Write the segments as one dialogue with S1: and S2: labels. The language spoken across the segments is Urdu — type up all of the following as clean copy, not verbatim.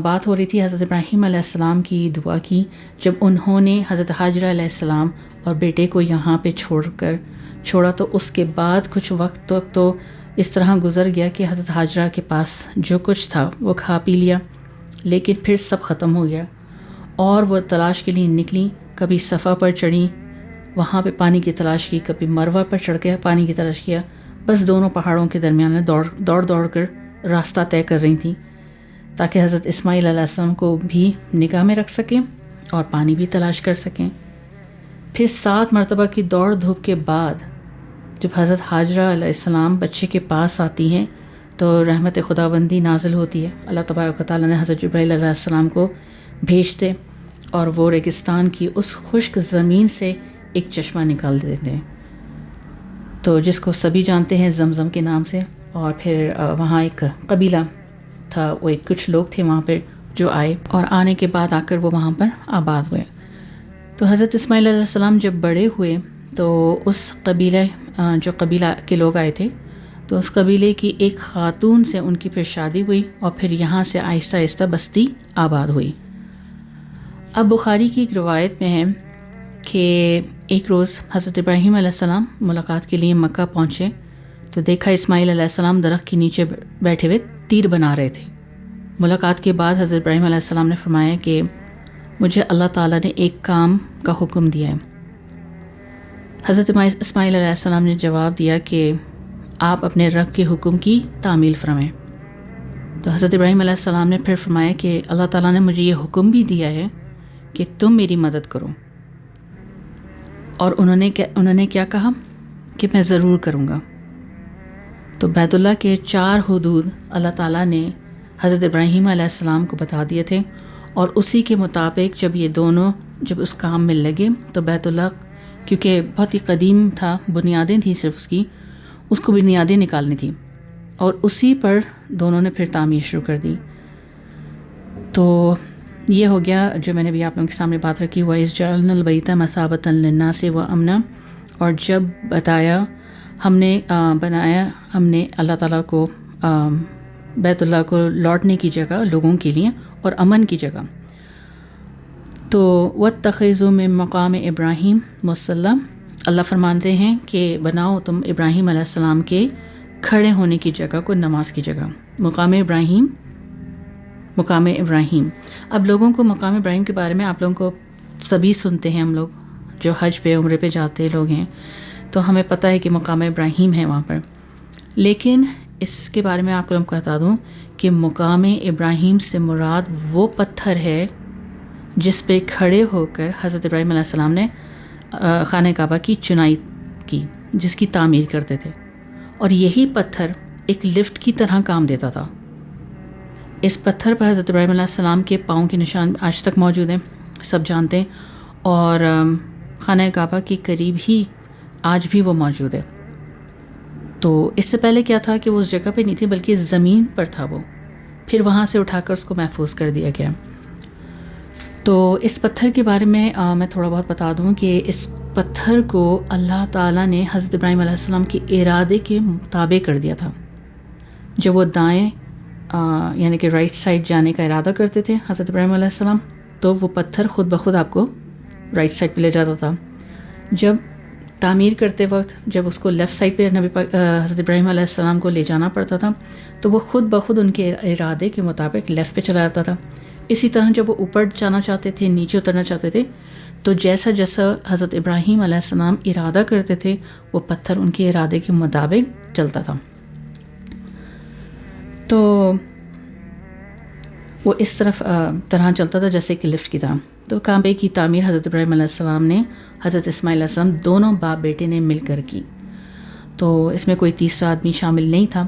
S1: بات ہو رہی تھی حضرت ابراہیم علیہ السلام کی دعا کی، جب انہوں نے حضرت حاجرہ علیہ السلام اور بیٹے کو یہاں پہ چھوڑا تو اس کے بعد کچھ وقت تک تو اس طرح گزر گیا کہ حضرت حاجرہ کے پاس جو کچھ تھا وہ کھا پی لیا، لیکن پھر سب ختم ہو گیا اور وہ تلاش کے لیے نکلیں، کبھی صفا پر چڑھیں، وہاں پہ پانی کی تلاش کی، کبھی مروہ پر چڑھ کے پانی کی تلاش کیا، بس دونوں پہاڑوں کے درمیان میں دوڑ کر راستہ طے کر رہی تھیں تاکہ حضرت اسماعیل علیہ السلام کو بھی نگاہ میں رکھ سکیں اور پانی بھی تلاش کر سکیں۔ پھر 7 مرتبہ کی دوڑ دھوپ کے بعد جب حضرت حاجرہ علیہ السلام بچے کے پاس آتی ہیں تو رحمت خداوندی نازل ہوتی ہے، اللہ تبارک و تعالیٰ نے حضرت جبرائیل علیہ السلام کو بھیجتے اور وہ ریگستان کی اس خشک زمین سے ایک چشمہ نکال دیتے ہیں، تو جس کو سبھی جانتے ہیں زمزم کے نام سے۔ اور پھر وہاں ایک قبیلہ تھا، وہ کچھ لوگ تھے وہاں پہ جو آئے، اور آنے کے بعد آ کر وہ وہاں پر آباد ہوئے۔ تو حضرت اسماعیل علیہ السلام جب بڑے ہوئے تو اس جو قبیلہ کے لوگ آئے تھے تو اس قبیلے کی ایک خاتون سے ان کی پھر شادی ہوئی اور پھر یہاں سے آہستہ آہستہ بستی آباد ہوئی۔ اب بخاری کی ایک روایت میں ہے کہ ایک روز حضرت ابراہیم علیہ السلام ملاقات کے لیے مکہ پہنچے تو دیکھا اسماعیل علیہ السلام درخت کے نیچے بیٹھے ہوئے تیر بنا رہے تھے۔ ملاقات کے بعد حضرت ابراہیم علیہ السلام نے فرمایا کہ مجھے اللہ تعالیٰ نے ایک کام کا حکم دیا ہے۔ حضرت اسماعیل علیہ السلام نے جواب دیا کہ آپ اپنے رب کے حکم کی تعمیل فرمائیں۔ تو حضرت ابراہیم علیہ السلام نے پھر فرمایا کہ اللہ تعالیٰ نے مجھے یہ حکم بھی دیا ہے کہ تم میری مدد کرو، اور انہوں نے کیا کہا کہ میں ضرور کروں گا۔ تو بیت اللہ کے 4 حدود اللہ تعالیٰ نے حضرت ابراہیم علیہ السلام کو بتا دیے تھے، اور اسی کے مطابق جب یہ دونوں اس کام میں لگے تو بیت اللہ کیونکہ بہت ہی قدیم تھا، بنیادیں تھیں صرف اس کو بنیادیں نکالنی تھیں، اور اسی پر دونوں نے پھر تعمیر شروع کر دی۔ تو یہ ہو گیا جو میں نے بھی آپ لوگوں کے سامنے بات رکھی، وَإِذْ جَعَلْنَا الْبَيْتَ مَثَابَةً لِلنَّاسِ وَأَمْنًا، اور جب بنایا ہم نے اللہ تعالیٰ کو بیت اللہ کو لوٹنے کی جگہ لوگوں کے لیے اور امن کی جگہ۔ تو وَاتَّخِذُوا مِن مَقَامِ ابراہیم مُصَلًّى، اللہ فرماتے ہیں کہ بناؤ تم ابراہیم علیہ السلام کے کھڑے ہونے کی جگہ کو نماز کی جگہ، مقام ابراہیم۔ اب لوگوں کو مقام ابراہیم کے بارے میں آپ لوگوں کو سبھی سنتے ہیں، ہم لوگ جو حج پہ عمرے پہ جاتے لوگ ہیں تو ہمیں پتہ ہے کہ مقام ابراہیم ہے وہاں پر، لیکن اس کے بارے میں آپ کو بتا دوں کہ مقام ابراہیم سے مراد وہ پتھر ہے جس پہ کھڑے ہو کر حضرت ابراہیم علیہ السلام نے خانہ کعبہ کی چنائی کی، جس کی تعمیر کرتے تھے، اور یہی پتھر ایک لفٹ کی طرح کام دیتا تھا۔ اس پتھر پر حضرت ابراہیم علیہ السلام کے پاؤں کے نشان آج تک موجود ہیں، سب جانتے ہیں، اور خانہ کعبہ کے قریب ہی آج بھی وہ موجود ہے۔ تو اس سے پہلے کیا تھا کہ وہ اس جگہ پہ نہیں تھی بلکہ زمین پر تھا، وہ پھر وہاں سے اٹھا کر اس کو محفوظ کر دیا گیا۔ تو اس پتھر کے بارے میں میں تھوڑا بہت بتا دوں کہ اس پتھر کو اللہ تعالیٰ نے حضرت ابراہیم علیہ السلام کے ارادے کے مطابق کر دیا تھا۔ جب وہ دائیں یعنی کہ رائٹ سائڈ جانے کا ارادہ کرتے تھے حضرت ابراہیم علیہ السلام، تو وہ پتھر خود بخود آپ کو رائٹ سائڈ پہ لے جاتا تھا۔ جب تعمیر کرتے وقت جب اس کو لیفٹ سائڈ پہ حضرت ابراہیم علیہ السلام کو لے جانا پڑتا تھا تو وہ خود بخود ان کے ارادے کے مطابق لیفٹ پہ چلا جاتا تھا۔ اسی طرح جب وہ اوپر جانا چاہتے تھے، نیچے اترنا چاہتے تھے، تو جیسا حضرت ابراہیم علیہ السلام ارادہ کرتے تھے وہ پتھر ان کے ارادے کے مطابق چلتا تھا۔ تو وہ اس طرح چلتا تھا جیسے کہ لفٹ کی طرح۔ تو کعبے کی تعمیر حضرت ابراہیم علیہ السلام نے، حضرت اسماعیل علیہ السلام، دونوں باپ بیٹے نے مل کر کی، تو اس میں کوئی تیسرا آدمی شامل نہیں تھا۔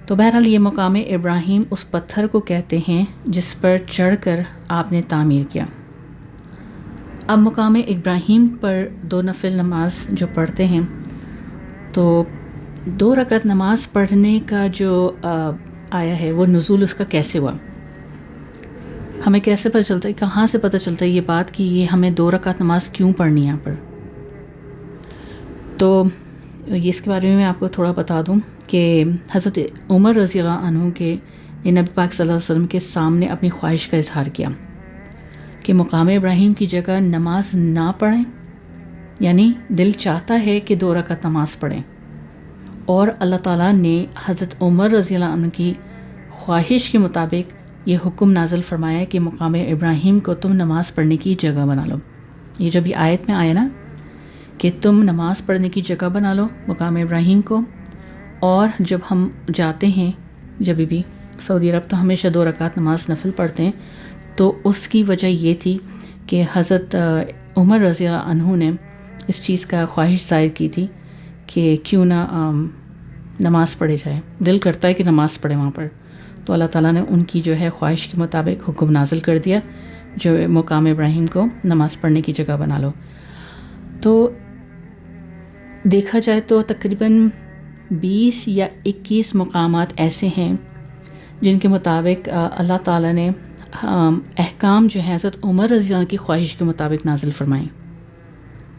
S1: تو بہرحال یہ مقام ابراہیم اس پتھر کو کہتے ہیں جس پر چڑھ کر آپ نے تعمیر کیا۔ اب مقام ابراہیم پر 2 نفل نماز جو پڑھتے ہیں، تو 2 رکعت نماز پڑھنے کا جو آیا ہے وہ نزول اس کا کیسے ہوا، ہمیں کیسے پتہ چلتا ہے، کہاں سے پتہ چلتا ہے یہ بات کہ یہ ہمیں 2 رکعت نماز کیوں پڑھنی ہے یہاں پر؟ تو اس کے بارے میں آپ کو تھوڑا بتا دوں کہ حضرت عمر رضی اللہ عنہ کے نے نبی پاک صلی اللہ علیہ وسلم کے سامنے اپنی خواہش کا اظہار کیا کہ مقام ابراہیم کی جگہ نماز نہ پڑھیں، یعنی دل چاہتا ہے کہ 2 رکعت نماز پڑھیں، اور اللہ تعالیٰ نے حضرت عمر رضی اللہ عنہ کی خواہش کے مطابق یہ حکم نازل فرمایا کہ مقام ابراہیم کو تم نماز پڑھنے کی جگہ بنا لو۔ یہ جب یہ آیت میں آیا نا کہ تم نماز پڑھنے کی جگہ بنا لو مقام ابراہیم کو، اور جب ہم جاتے ہیں جب بھی سعودی عرب تو ہمیشہ 2 رکعت نماز نفل پڑھتے ہیں، تو اس کی وجہ یہ تھی کہ حضرت عمر رضی اللہ عنہ نے اس چیز کا خواہش ظاہر کی تھی کہ کیوں نہ نماز پڑھے جائے، دل کرتا ہے کہ نماز پڑھے وہاں پر، تو اللہ تعالیٰ نے ان کی جو ہے خواہش کے مطابق حکم نازل کر دیا جو مقام ابراہیم کو نماز پڑھنے کی جگہ بنا لو۔ تو دیکھا جائے تو تقریباً 20 یا 21 مقامات ایسے ہیں جن کے مطابق اللہ تعالیٰ نے احکام جو ہیں حضرت عمر رضی اللہ عنہ کی خواہش کے مطابق نازل فرمائیں۔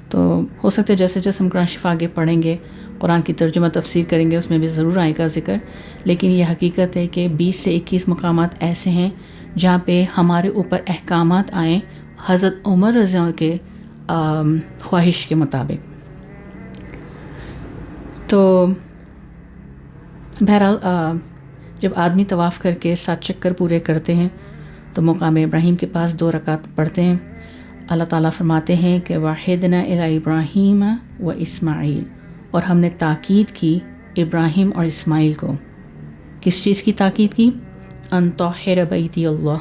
S1: تو ہو سکتا ہے جیسے جیسے ہم قرآن شریف آگے پڑھیں گے، قرآن کی ترجمہ تفسیر کریں گے، اس میں بھی ضرور آئے گا ذکر، لیکن یہ حقیقت ہے کہ 20 سے 21 مقامات ایسے ہیں جہاں پہ ہمارے اوپر احکامات آئیں حضرت عمر رضی اللہ عنہ کے خواہش کے مطابق۔ تو بہرحال جب آدمی طواف کر کے 7 چکر پورے کرتے ہیں تو مقام ابراہیم کے پاس 2 رکعت پڑھتے ہیں۔ اللہ تعالیٰ فرماتے ہیں کہ وَعَهِدْنَا إِلَىٰ إِبْرَاهِيمَ وَإِسْمَاعِيلَ، اور ہم نے تاکید کی ابراہیم اور اسماعیل کو۔ کس چیز کی تاکید کی؟ أَن طَهِّرَ بَيْتِيَ اللَّهُ،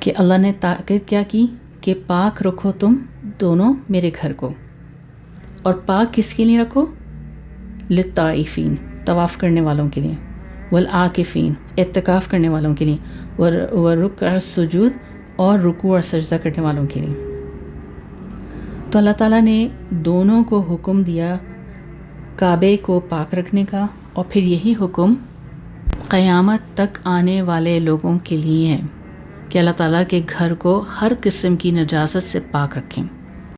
S1: کہ اللہ نے تاکید کیا کی کہ پاک رکھو تم دونوں میرے گھر کو، اور پاک کس کے لیے رکھو؟ للطائفین، طواف کرنے والوں کے لیے، والعاکفین، اعتکاف کرنے والوں کے لیے، ورکع السجود، اور رکوع اور سجدہ کرنے والوں کے لیے۔ تو اللہ تعالیٰ نے دونوں کو حکم دیا کعبے کو پاک رکھنے کا، اور پھر یہی حکم قیامت تک آنے والے لوگوں کے لیے ہے کہ اللہ تعالیٰ کے گھر کو ہر قسم کی نجاست سے پاک رکھیں۔